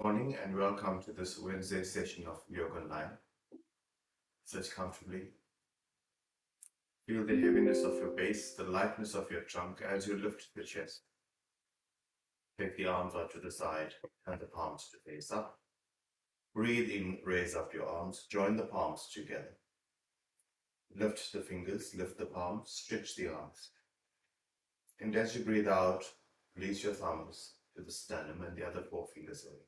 Morning and welcome to this Wednesday session of Yoga Online. Sit comfortably. Feel the heaviness of your base, the lightness of your trunk as you lift the chest. Take the arms out to the side and the palms to face up. Breathe in, raise up your arms, join the palms together. Lift the fingers, lift the palms, stretch the arms. And as you breathe out, release your thumbs to the sternum and the other four fingers away.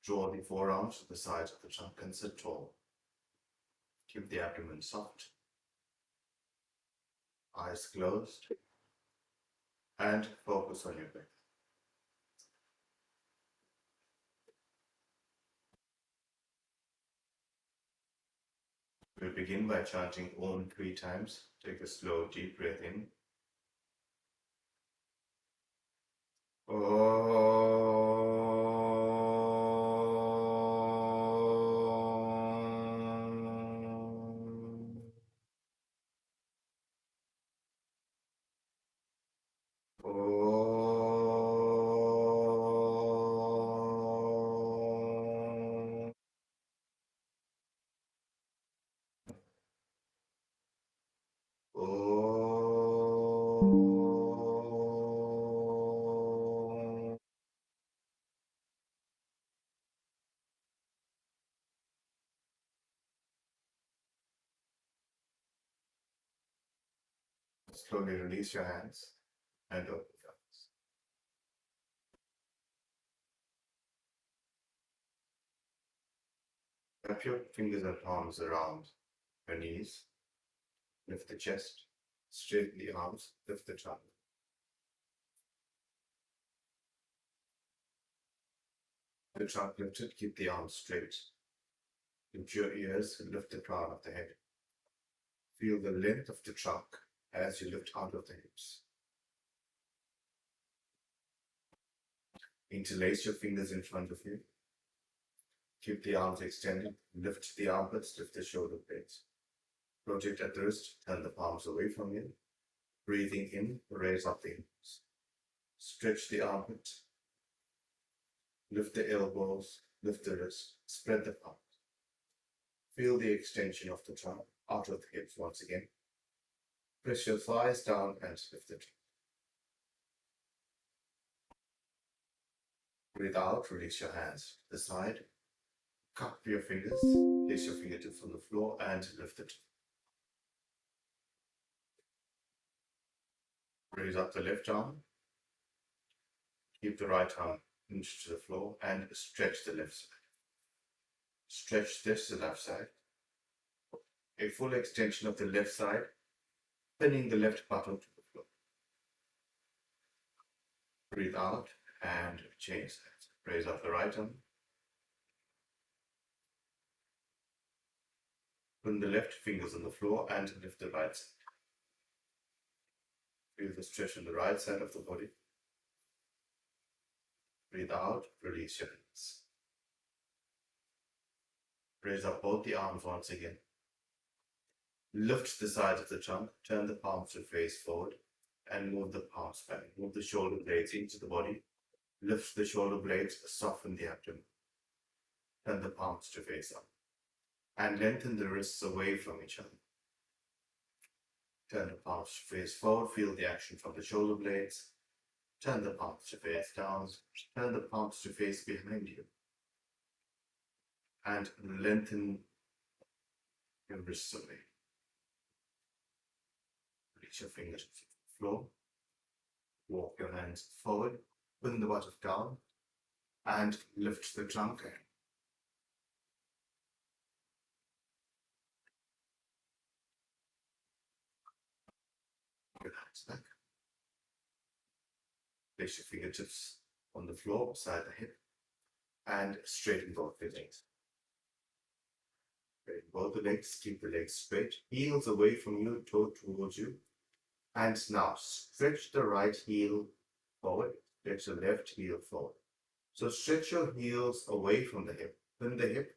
Draw the forearms to the sides of the trunk and sit tall. Keep the abdomen soft. Eyes closed. And focus on your breath. We'll begin by chanting Om 3 times. Take a slow, deep breath in. Slowly release your hands and open your eyes. Wrap your fingers and palms around your knees. Lift the chest, straighten the arms, lift the trunk. The trunk lifted, keep the arms straight. Lift your ears and lift the crown of the head. Feel the length of the trunk as you lift out of the hips. Interlace your fingers in front of you. Keep the arms extended. Lift the armpits, lift the shoulder blades. Project at the wrist, turn the palms away from you. Breathing in, raise up the hips. Stretch the armpit. Lift the elbows, lift the wrist, spread the palms. Feel the extension of the trunk out of the hips once again. Press your thighs down and lift the trunk. Breathe out, release your hands to the side. Cup your fingers, place your fingertips on the floor and lift it. Raise up the left arm. Keep the right arm hinged to the floor and stretch the left side. Stretch this to the left side. A full extension of the left side, pinning the left bottom to the floor. Breathe out and change that. Raise up the right arm. Put the left fingers on the floor and lift the right side. Feel the stretch on the right side of the body. Breathe out, release your hands. Raise up both the arms once again. Lift the sides of the trunk, turn the palms to face forward and move the palms back. Move the shoulder blades into the body. Lift the shoulder blades, soften the abdomen. Turn the palms to face up. And lengthen the wrists away from each other. Turn the palms to face forward, feel the action from the shoulder blades. Turn the palms to face down, turn the palms to face behind you. And lengthen your wrists away. Reach your fingers to the floor. Walk your hands forward, pin the bottom down, and lift the trunk. Your hands back. Place your fingertips on the floor beside the hip and straighten both the legs. Straighten both the legs, keep the legs straight, heels away from you, toe towards you. And now stretch the right heel forward, stretch the left heel forward. So stretch your heels away from the hip, pin the hip,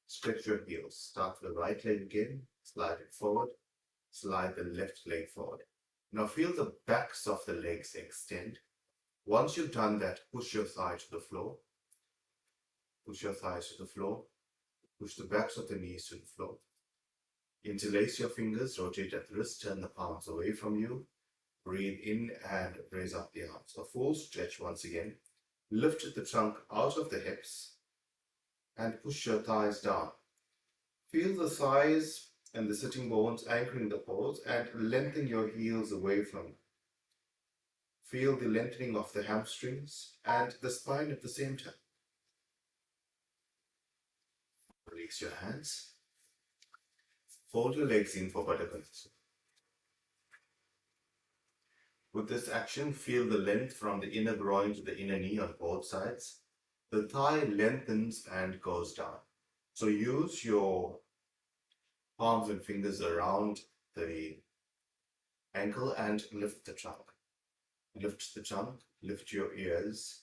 stretch your heels. Start with the right leg again, slide it forward, slide the left leg forward. Now feel the backs of the legs extend. Once you've done that, push your thigh to the floor. Push your thighs to the floor. Push the backs of the knees to the floor. Interlace your fingers, rotate at the wrist, turn the palms away from you. Breathe in and raise up the arms. A full stretch once again. Lift the trunk out of the hips and push your thighs down. Feel the thighs and the sitting bones anchoring the pose and lengthen your heels away from you. Feel the lengthening of the hamstrings and the spine at the same time. Release your hands. Fold your legs in for Baddha Konasana. With this action, feel the length from the inner groin to the inner knee on both sides. The thigh lengthens and goes down. So use your palms and fingers around the ankle and lift the trunk. Lift the trunk, lift your ears,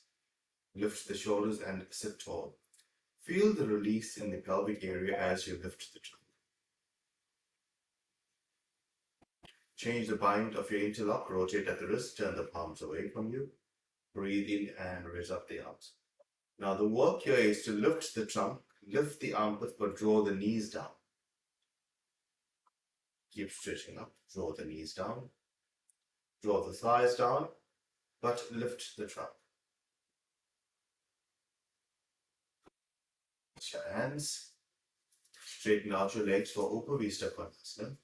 lift the shoulders and sit tall. Feel the release in the pelvic area as you lift the trunk. Change the bind of your interlock, rotate at the wrist, turn the palms away from you. Breathe in and raise up the arms. Now the work here is to lift the trunk, lift the armpits, but draw the knees down. Keep stretching up, draw the knees down, draw the thighs down, but lift the trunk. Lift your hands, straighten out your legs for Baddha Konasana.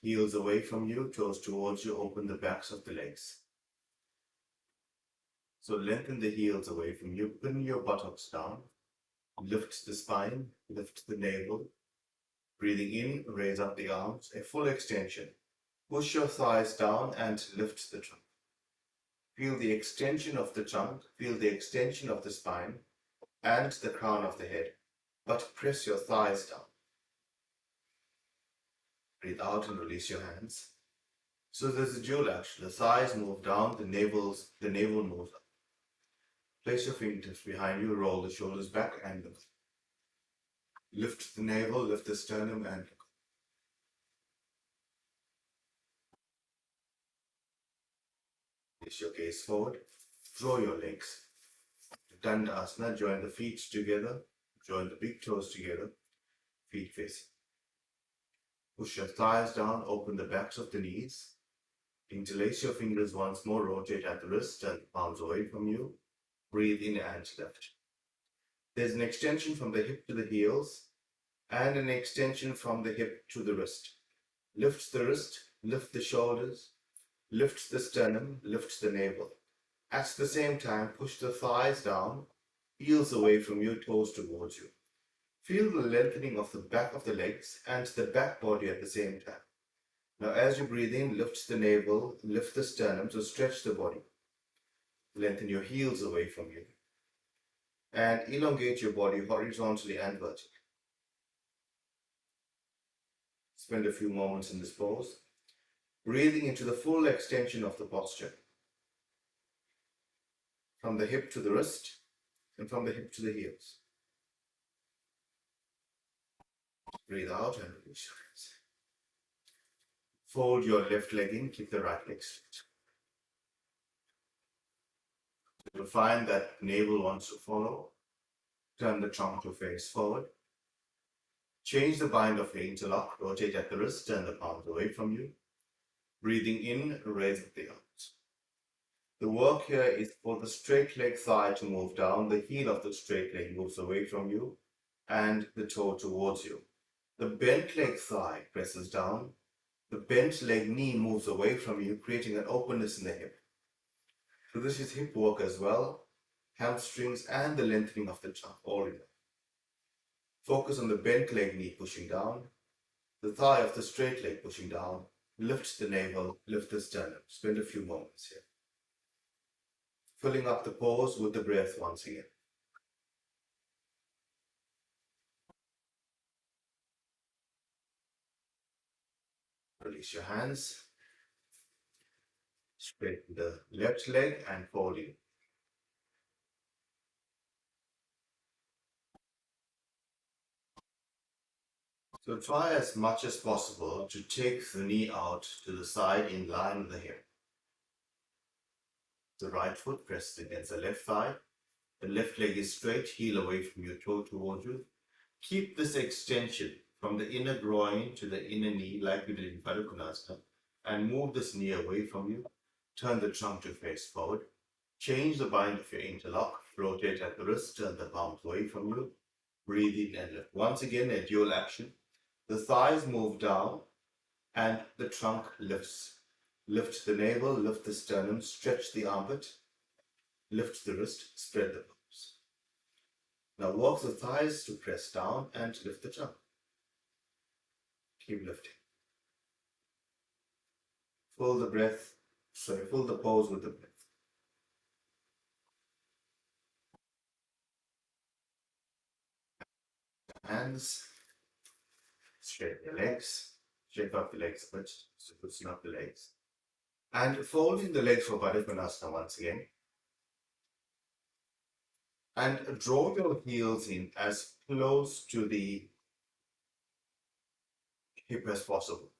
Heels away from you, toes towards you, open the backs of the legs. So lengthen the heels away from you, pin your buttocks down, lift the spine, lift the navel. Breathing in, raise up the arms, a full extension. Push your thighs down and lift the trunk. Feel the extension of the trunk, feel the extension of the spine and the crown of the head, but press your thighs down. Breathe out and release your hands. So there's a dual action. The thighs move down, the navel moves up. Place your fingertips behind you, roll the shoulders back and look. Lift the navel, lift the sternum and look. Place your gaze forward, draw your legs. Asana, join the feet together, join the big toes together, feet facing. Push your thighs down, open the backs of the knees. Interlace your fingers once more, rotate at the wrist, turn the palms away from you. Breathe in and lift. There's an extension from the hip to the heels and an extension from the hip to the wrist. Lift the wrist, lift the shoulders, lift the sternum, lift the navel. At the same time, push the thighs down, heels away from you, toes towards you. Feel the lengthening of the back of the legs and the back body at the same time. Now as you breathe in, lift the navel, lift the sternum, so stretch the body. Lengthen your heels away from you. And elongate your body horizontally and vertically. Spend a few moments in this pose, breathing into the full extension of the posture. From the hip to the wrist, and from the hip to the heels. Breathe out and release your hands. Fold your left leg in, keep the right leg straight. You'll find that navel wants to follow. Turn the trunk to face forward. Change the bind of your interlock, rotate at the wrist, turn the palms away from you. Breathing in, raise up the arms. The work here is for the straight leg thigh to move down, the heel of the straight leg moves away from you, and the toe towards you. The bent leg thigh presses down, the bent leg knee moves away from you, creating an openness in the hip. So this is hip work as well, hamstrings and the lengthening of the trunk, all in there. Focus on the bent leg knee pushing down, the thigh of the straight leg pushing down, lift the navel, lift the sternum. Spend a few moments here. Filling up the pose with the breath once again. Release your hands. Straighten the left leg and fold in. So try as much as possible to take the knee out to the side in line with the hip. The right foot presses against the left thigh. The left leg is straight, heel away from your toe towards you. Keep this extension from the inner groin to the inner knee like we did in Baddha Konasana, and move this knee away from you. Turn the trunk to face forward. Change the bind of your interlock. Rotate at the wrist, turn the palms away from you. Breathe in and lift. Once again, a dual action. The thighs move down and the trunk lifts. Lift the navel, lift the sternum, stretch the armpit, lift the wrist, spread the palms. Now walk the thighs to press down and lift the trunk. Keep lifting. Fill the pose with the breath. Hands, straighten your legs, shake up the legs a bit, so loosen up the legs. And folding the legs for Baddha Konasana once again. And draw your heels in as close to the hip as possible.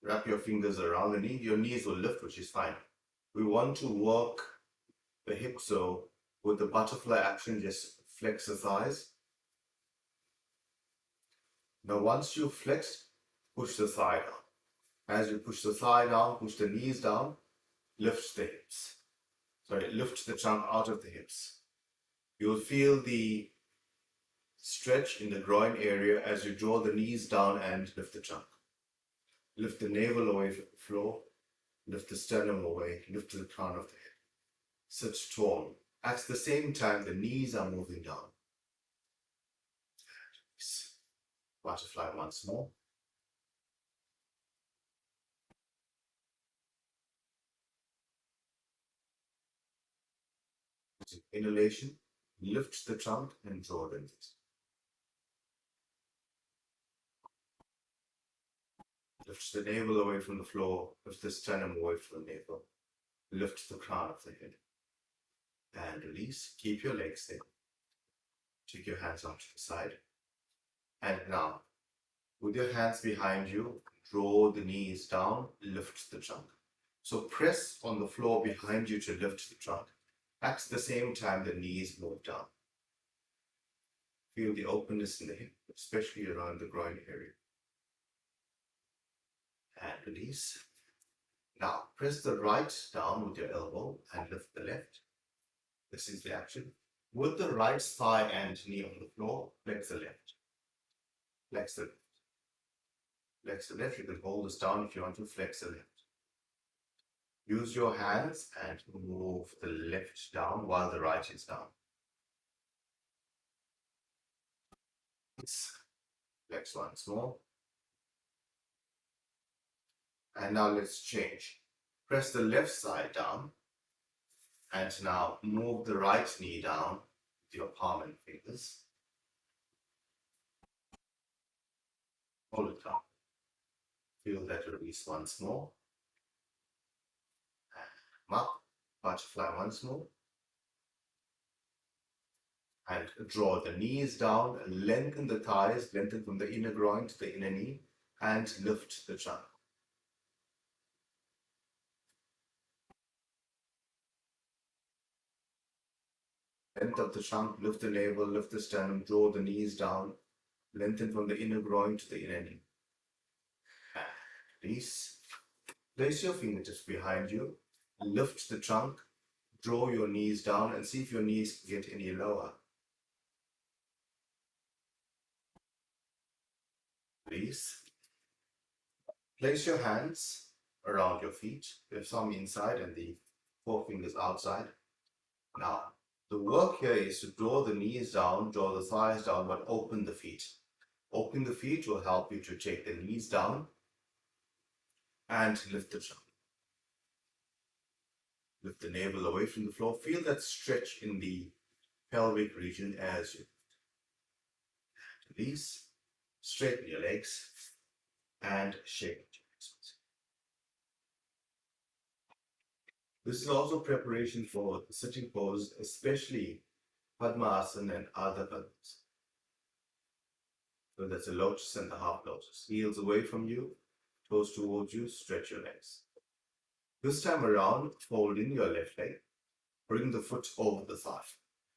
Wrap your fingers around the knee. Your knees will lift, which is fine. We want to work the hip, so with the butterfly action, just flex the thighs. Now once you've flexed, push the thigh down. As you push the thigh down, push the knees down, lift the hips. Lift the trunk out of the hips. You'll feel the stretch in the groin area as you draw the knees down and lift the trunk. Lift the navel away from the floor, lift the sternum away, lift the crown of the head. Sit tall. At the same time, the knees are moving down. Butterfly once more. Inhalation, lift the trunk and draw the knees. Lift the navel away from the floor, lift the sternum away from the navel, lift the crown of the head. And release. Keep your legs there. Take your hands onto the side. And now, with your hands behind you, draw the knees down, lift the trunk. So press on the floor behind you to lift the trunk. At the same time, the knees move down. Feel the openness in the hip, especially around the groin area. And release. Now, press the right down with your elbow and lift the left. This is the action. With the right thigh and knee on the floor, flex the left. Flex the left. Flex the left. You can hold this down if you want to flex the left. Use your hands and move the left down while the right is down. Flex once more. And now let's change. Press the left side down. And now move the right knee down with your palm and fingers. Hold it down. Feel that release once more. And come up. Butterfly once more. And draw the knees down, lengthen the thighs, lengthen from the inner groin to the inner knee, and lift the trunk. Length of the trunk, lift the navel, lift the sternum, draw the knees down, lengthen from the inner groin to the inner knee. And release. Place your fingertips behind you, lift the trunk, draw your knees down, and see if your knees get any lower. Release. Place your hands around your feet, the thumb inside and the forefingers outside. Now, the work here is to draw the knees down, draw the thighs down, but open the feet. Opening the feet will help you to take the knees down and lift the trunk. Lift the navel away from the floor. Feel that stretch in the pelvic region as you release. Straighten your legs and shake your legs. This is also preparation for the sitting pose, especially Padmasana and Ardha Padmasana. So that's a lotus and the half lotus. Heels away from you, toes towards you, stretch your legs. This time around, fold in your left leg. Bring the foot over the thigh.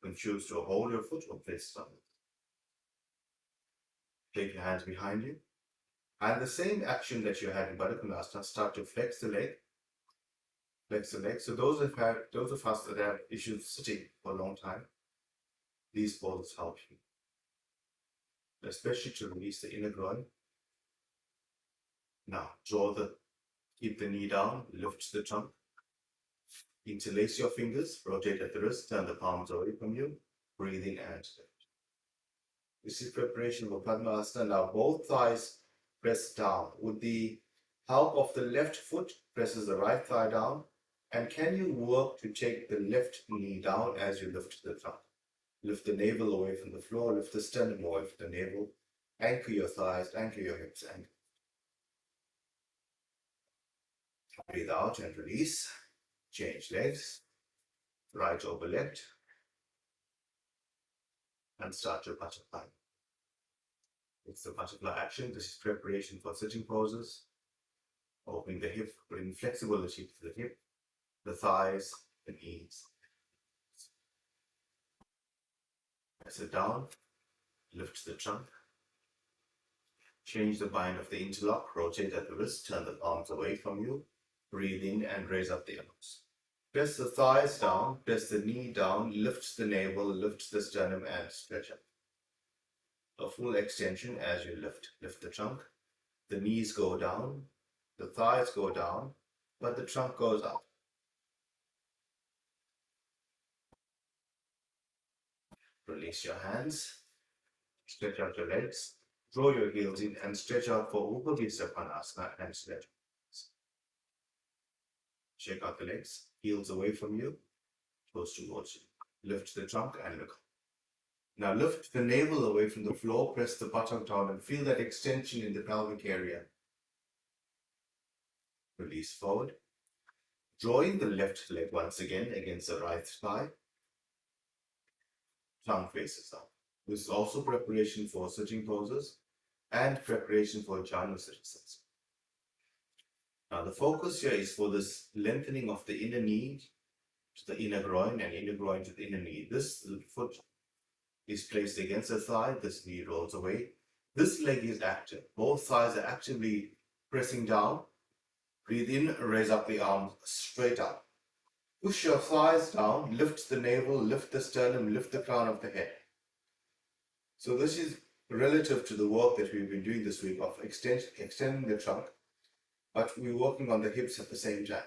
You can choose to hold your foot or place it on it. Take your hands behind you. And the same action that you had in Baddha Konasana, start to flex the leg. Flex the leg. So those of us that have issues sitting for a long time, these poses help you, especially to release the inner groin. Now, keep the knee down, lift the trunk. Interlace your fingers, rotate at the wrist, turn the palms away from you, breathing and lift. This is preparation for Padmasana. Now, both thighs press down. With the help of the left foot, presses the right thigh down. And can you work to take the left knee down as you lift the trunk? Lift the navel away from the floor, lift the sternum away from the navel. Anchor your thighs, anchor your hips, anchor. Breathe out and release. Change legs. Right over left. And start your butterfly. It's the butterfly action. This is preparation for sitting poses. Opening the hip, bring flexibility to the hip, the thighs, the knees. Press it down, lift the trunk. Change the bind of the interlock, rotate at the wrist, turn the palms away from you. Breathe in and raise up the arms. Press the thighs down, press the knee down, lift the navel, lift the sternum and stretch up. A full extension as you lift. Lift the trunk. The knees go down, the thighs go down, but the trunk goes up. Release your hands. Stretch out your legs. Draw your heels in and stretch out for Upavisa Konasana and stretch. Shake out the legs, heels away from you, toes towards you. Lift the trunk and look. Now lift the navel away from the floor, press the buttock down and feel that extension in the pelvic area. Release forward. Drawing the left leg once again against the right thigh. Tongue faces up. This is also preparation for sitting poses and preparation for Janu Sirsas. Now the focus here is for this lengthening of the inner knee to the inner groin and inner groin to the inner knee. This foot is placed against the thigh, this knee rolls away. This leg is active. Both thighs are actively pressing down. Breathe in, raise up the arms straight up. Push your thighs down, lift the navel, lift the sternum, lift the crown of the head. So this is relative to the work that we've been doing this week of extending the trunk, but we're working on the hips at the same time.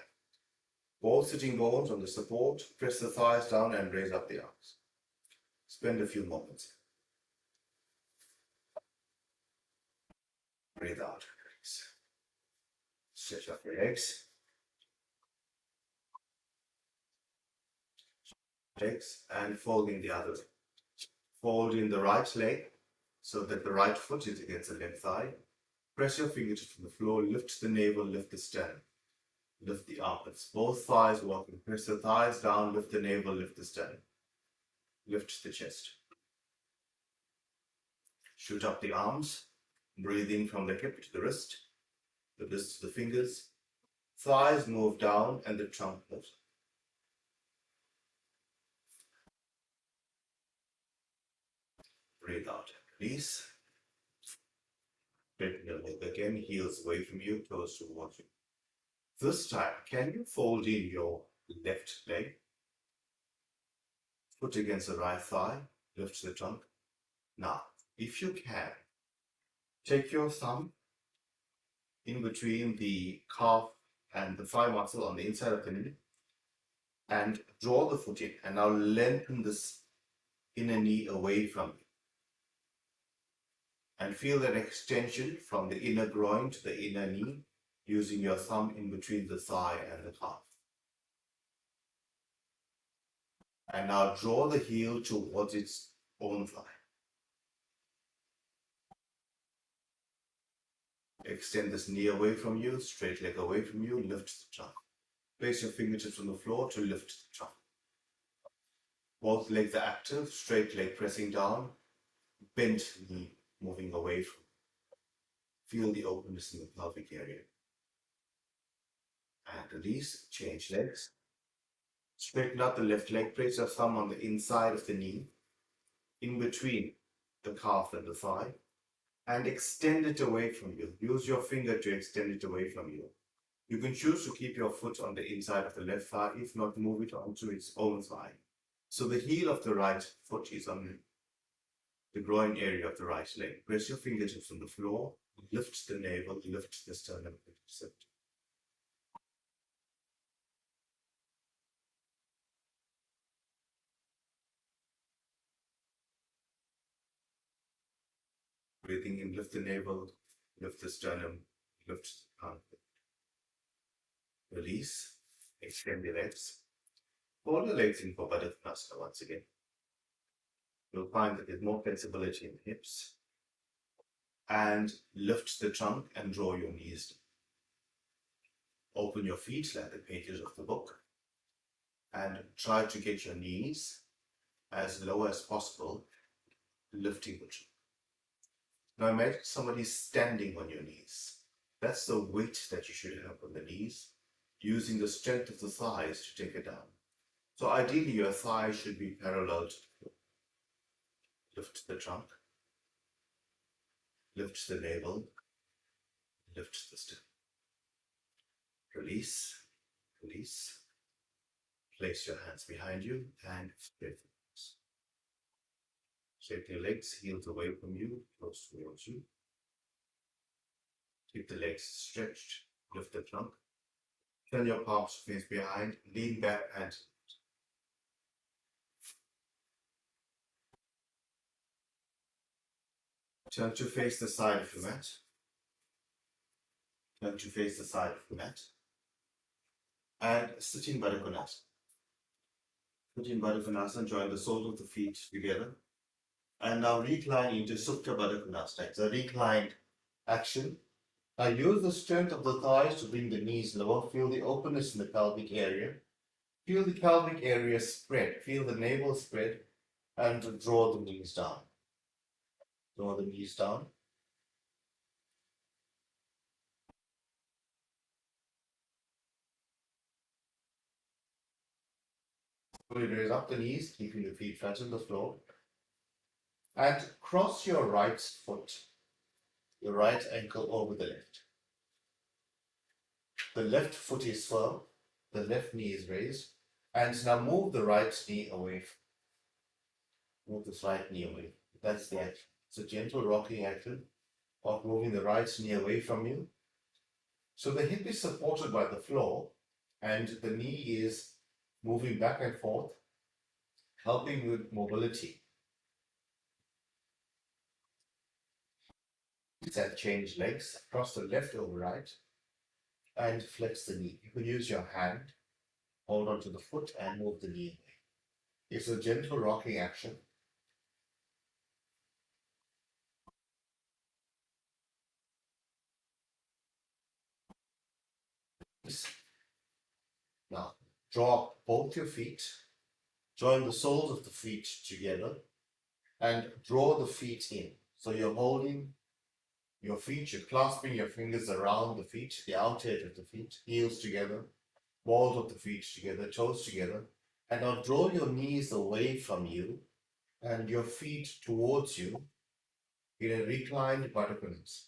Both sitting bones on the support, press the thighs down and raise up the arms. Spend a few moments. Breathe out, release. Stretch up your legs. Legs and fold in the other way. Fold in the right leg so that the right foot is against the left thigh. Press your fingertips from the floor, lift the navel, lift the sternum. Lift the armpits, both thighs walking. Press the thighs down, lift the navel, lift the sternum. Lift the chest. Shoot up the arms. Breathe in from the hip to the wrist to the fingers. Thighs move down and the trunk moves up. Breathe out and release. Straighten your leg again, heels away from you, toes towards you. This time, can you fold in your left leg? Foot against the right thigh, lift the trunk. Now, if you can, take your thumb in between the calf and the thigh muscle on the inside of the knee and draw the foot in. And now lengthen this inner knee away from you. And feel that extension from the inner groin to the inner knee using your thumb in between the thigh and the calf. And now draw the heel towards its own thigh. Extend this knee away from you, straight leg away from you, lift the trunk. Place your fingertips on the floor to lift the trunk. Both legs are active, straight leg pressing down, bent knee moving away from you. Feel the openness in the pelvic area. And release, change legs. Straighten out the left leg. Place your thumb on the inside of the knee, in between the calf and the thigh, and extend it away from you. Use your finger to extend it away from you. You can choose to keep your foot on the inside of the left thigh, if not, move it onto its own thigh. So the heel of the right foot is on the groin area of the right leg. Press your fingertips on the floor, lift the navel, lift the sternum, sit. Breathing in, lift the navel, lift the sternum, lift the armpit. Release, extend the legs. Fold the legs in for Baddha Konasana once again. You'll find that there's more flexibility in the hips. And lift the trunk and draw your knees. Open your feet like the pages of the book. And try to get your knees as low as possible, lifting the trunk. Now imagine somebody standing on your knees. That's the weight that you should have on the knees, using the strength of the thighs to take it down. So ideally your thighs should be parallel to the floor. Lift the trunk, lift the navel, lift the sternum. Release, release. Place your hands behind you and straighten the legs. Straighten your legs, heels away from you, close towards you. Keep the legs stretched, lift the trunk. Turn your palms face behind, lean back and turn to face the side of the mat. Turn to face the side of the mat. And sit in Baddha Konasana. Sit in Baddha Konasana, join the soles of the feet together. And now recline into Supta Baddha Konasana. It's a reclined action. Now use the strength of the thighs to bring the knees lower. Feel the openness in the pelvic area. Feel the pelvic area spread. Feel the navel spread. And draw the knees down. Draw the knees down. Raise up the knees, keeping the feet flat on the floor. And cross your right foot, your right ankle over the left. The left foot is firm, the left knee is raised. And now move the right knee away. Move this right knee away. That's the action. It's a gentle rocking action of moving the right knee away from you. So the hip is supported by the floor and the knee is moving back and forth, helping with mobility. And change legs, cross the left over right and flex the knee. You can use your hand, hold onto the foot and move the knee away. It's a gentle rocking action. Now, draw both your feet, join the soles of the feet together and draw the feet in. So you're holding your feet, you're clasping your fingers around the feet, the outer edge of the feet, heels together, balls of the feet together, toes together. And now draw your knees away from you and your feet towards you in a reclined Baddha Konasana.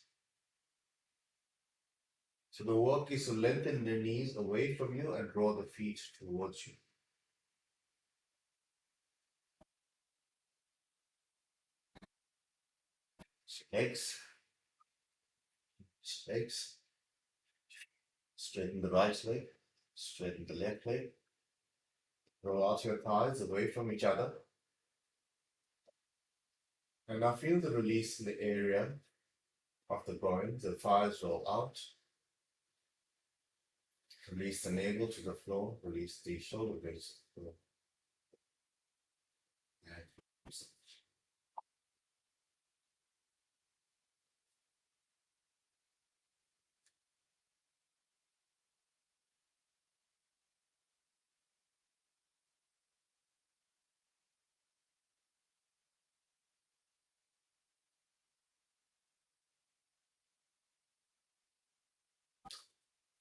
So the work is to lengthen the knees away from you and draw the feet towards you. Legs, legs. Straighten the right leg, straighten the left leg. Roll out your thighs away from each other. And now feel the release in the area of the groin. The thighs roll out. Release the navel to the floor. Release the shoulder blades to the floor. And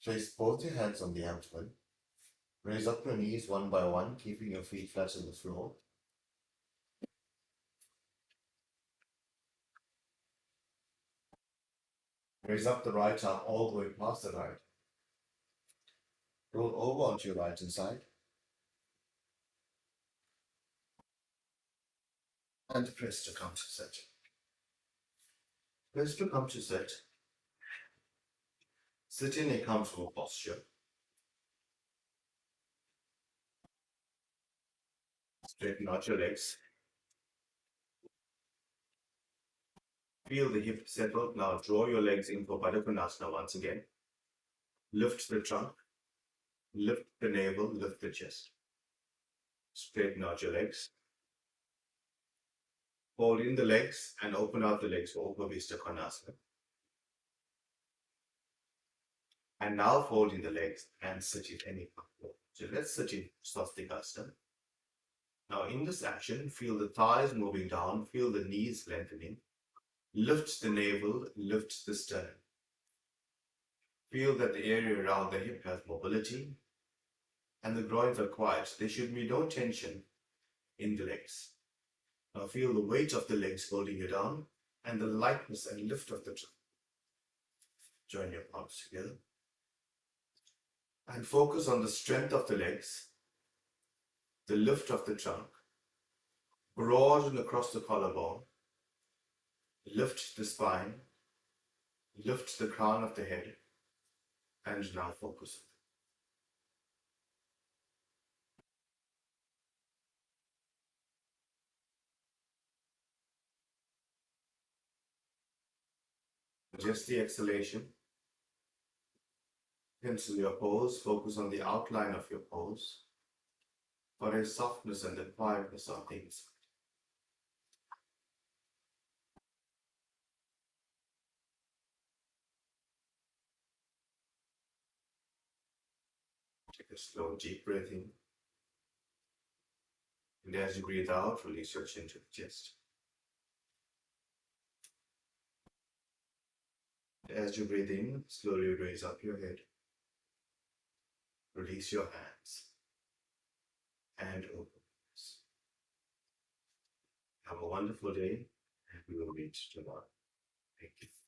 place both your hands on the abdomen Raise up your knees one by one, keeping your feet flat on the floor. Raise up the right arm all the way past the right. Roll over onto your right hand side. And press to come to sit. Press to come to sit. Sit in a comfortable posture. Straighten out your legs. Feel the hip settle. Now draw your legs in for Baddha Konasana once again. Lift the trunk. Lift the navel. Lift the chest. Straighten out your legs. Fold in the legs and open out the legs for Upavista Konasana. And now fold in the legs and sit in any comfortable. So let's sit in Swastikasana. Now in this action, feel the thighs moving down, feel the knees lengthening. Lift the navel, lift the sternum. Feel that the area around the hip has mobility and the groins are quiet. There should be no tension in the legs. Now feel the weight of the legs holding you down and the lightness and lift of the trunk. Join your palms together. And focus on the strength of the legs, the lift of the trunk, broaden across the collarbone, lift the spine, lift the crown of the head, and now focus. Just the exhalation. Pencil your pose, focus on the outline of your pose for a softness and a quietness of things. Take a slow, deep breath in. And as you breathe out, release your chin to the chest. As you breathe in, slowly raise up your head. Release your hands. And open. Have a wonderful day, and we will meet tomorrow. Thank you.